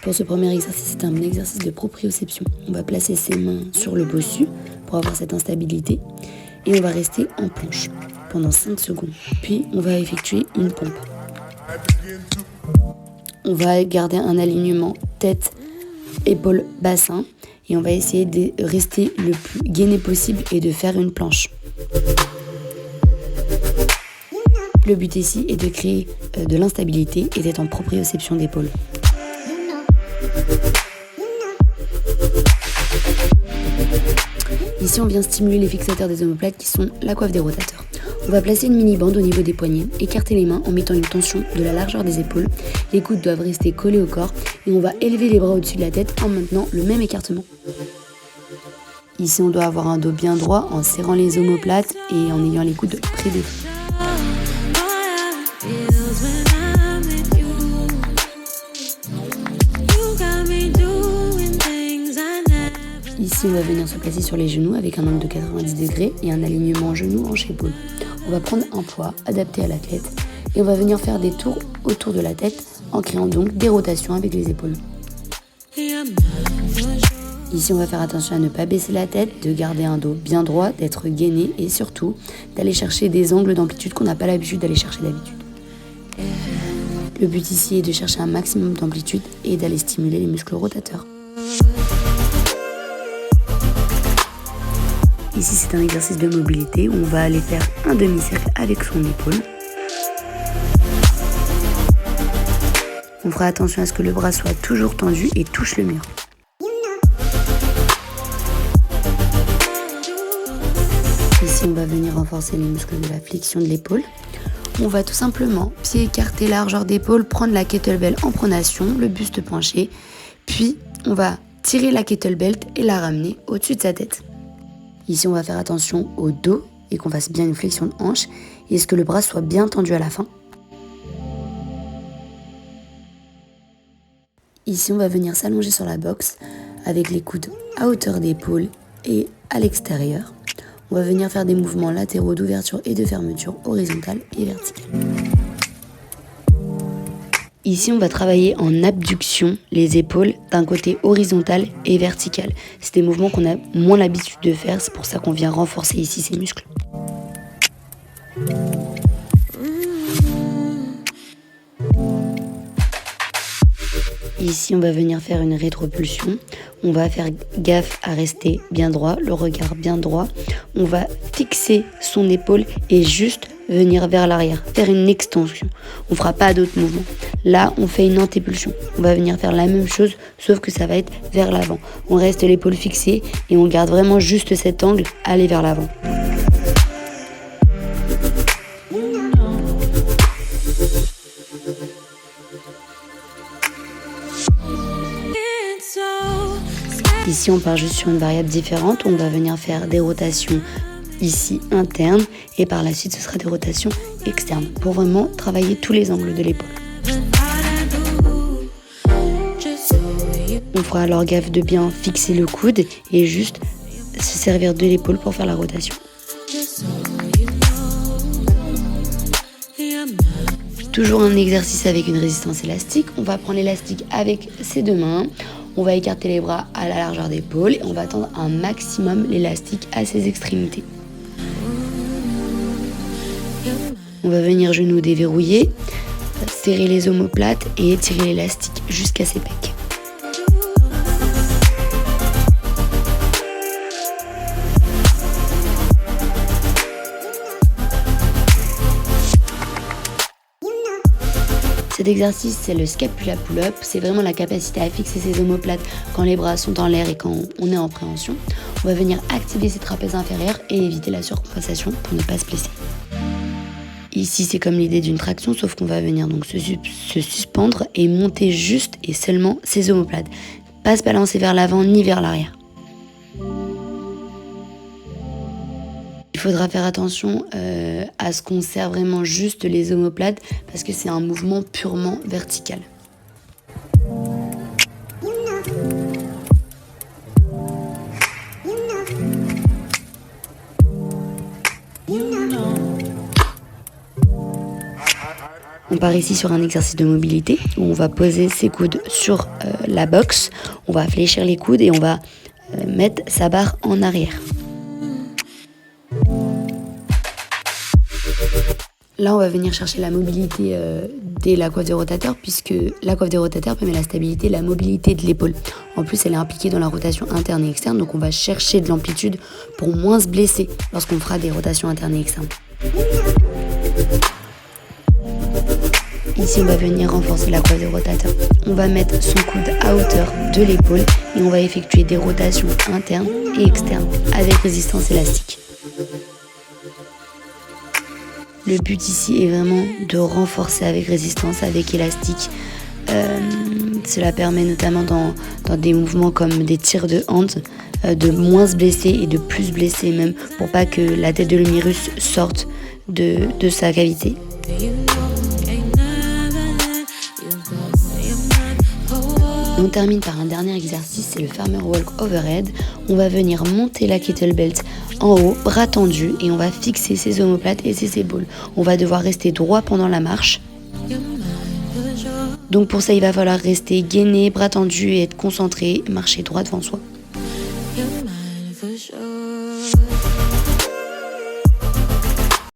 Pour ce premier exercice, c'est un exercice de proprioception. On va placer ses mains sur le bossu pour avoir cette instabilité et on va rester en planche pendant 5 secondes. Puis on va effectuer une pompe. On va garder un alignement tête, épaule, bassin et on va essayer de rester le plus gainé possible et de faire une planche. Le but ici est de créer de l'instabilité et d'être en proprioception d'épaule. Ici, on vient stimuler les fixateurs des omoplates qui sont la coiffe des rotateurs. On va placer une mini-bande au niveau des poignets, écarter les mains en mettant une tension de la largeur des épaules. Les coudes doivent rester collés au corps et on va élever les bras au-dessus de la tête en maintenant le même écartement. Ici, on doit avoir un dos bien droit en serrant les omoplates et en ayant les coudes près des fesses. Ici, on va venir se placer sur les genoux avec un angle de 90 degrés et un alignement genou, hanche, épaule. On va prendre un poids adapté à l'athlète et on va venir faire des tours autour de la tête en créant donc des rotations avec les épaules. Ici, on va faire attention à ne pas baisser la tête, de garder un dos bien droit, d'être gainé et surtout d'aller chercher des angles d'amplitude qu'on n'a pas l'habitude d'aller chercher d'habitude. Le but ici est de chercher un maximum d'amplitude et d'aller stimuler les muscles rotateurs. Ici, c'est un exercice de mobilité où on va aller faire un demi-cercle avec son épaule. On fera attention à ce que le bras soit toujours tendu et touche le mur. Ici, on va venir renforcer les muscles de la flexion de l'épaule. On va tout simplement, pied écarté, largeur d'épaule, prendre la kettlebell en pronation, le buste penché. Puis, on va tirer la kettlebell et la ramener au-dessus de sa tête. Ici, on va faire attention au dos et qu'on fasse bien une flexion de hanche et ce que le bras soit bien tendu à la fin. Ici, on va venir s'allonger sur la boxe avec les coudes à hauteur d'épaule et à l'extérieur. On va venir faire des mouvements latéraux d'ouverture et de fermeture horizontale et verticale. Ici, on va travailler en abduction les épaules d'un côté horizontal et vertical. C'est des mouvements qu'on a moins l'habitude de faire, c'est pour ça qu'on vient renforcer ici ces muscles. Ici, on va venir faire une rétropulsion. On va faire gaffe à rester bien droit, le regard bien droit. On va fixer son épaule et juste venir vers l'arrière, faire une extension. On ne fera pas d'autres mouvements. Là, on fait une antépulsion. On va venir faire la même chose, sauf que ça va être vers l'avant. On reste l'épaule fixée et on garde vraiment juste cet angle, aller vers l'avant. Ici, on part juste sur une variable différente. On va venir faire des rotations ici internes et par la suite, ce sera des rotations externes pour vraiment travailler tous les angles de l'épaule. On fera alors gaffe de bien fixer le coude et juste se servir de l'épaule pour faire la rotation. Toujours un exercice avec une résistance élastique. On va prendre l'élastique avec ses deux mains. On va écarter les bras à la largeur d'épaule et on va tendre un maximum l'élastique à ses extrémités. On va venir genou déverrouiller, serrer les omoplates et étirer l'élastique jusqu'à ses pecs. Cet exercice, c'est le scapula pull-up. C'est vraiment la capacité à fixer ses omoplates quand les bras sont en l'air et quand on est en préhension. On va venir activer ses trapèzes inférieurs et éviter la surcompensation pour ne pas se blesser. Ici, c'est comme l'idée d'une traction, sauf qu'on va venir donc se suspendre et monter juste et seulement ses omoplates. Pas se balancer vers l'avant ni vers l'arrière. Il faudra faire attention à ce qu'on serre vraiment juste les omoplates parce que c'est un mouvement purement vertical. On part ici sur un exercice de mobilité où on va poser ses coudes sur la box, on va fléchir les coudes et on va mettre sa barre en arrière. Là, on va venir chercher la mobilité dès la coiffe des rotateurs, puisque la coiffe des rotateurs permet la stabilité et la mobilité de l'épaule. En plus, elle est impliquée dans la rotation interne et externe, donc on va chercher de l'amplitude pour moins se blesser lorsqu'on fera des rotations internes et externes. Ici, on va venir renforcer la coiffe des rotateurs. On va mettre son coude à hauteur de l'épaule et on va effectuer des rotations internes et externes avec résistance élastique. Le but ici est vraiment de renforcer avec résistance, avec élastique. Cela permet notamment dans des mouvements comme des tirs de hand de moins se blesser et de plus se blesser même pour pas que la tête de l'humérus sorte de sa cavité. On termine par un dernier exercice, c'est le farmer walk overhead. On va venir monter la kettlebell en haut, bras tendus, et on va fixer ses omoplates et ses épaules. On va devoir rester droit pendant la marche. Donc pour ça, il va falloir rester gainé, bras tendus et être concentré, marcher droit devant soi.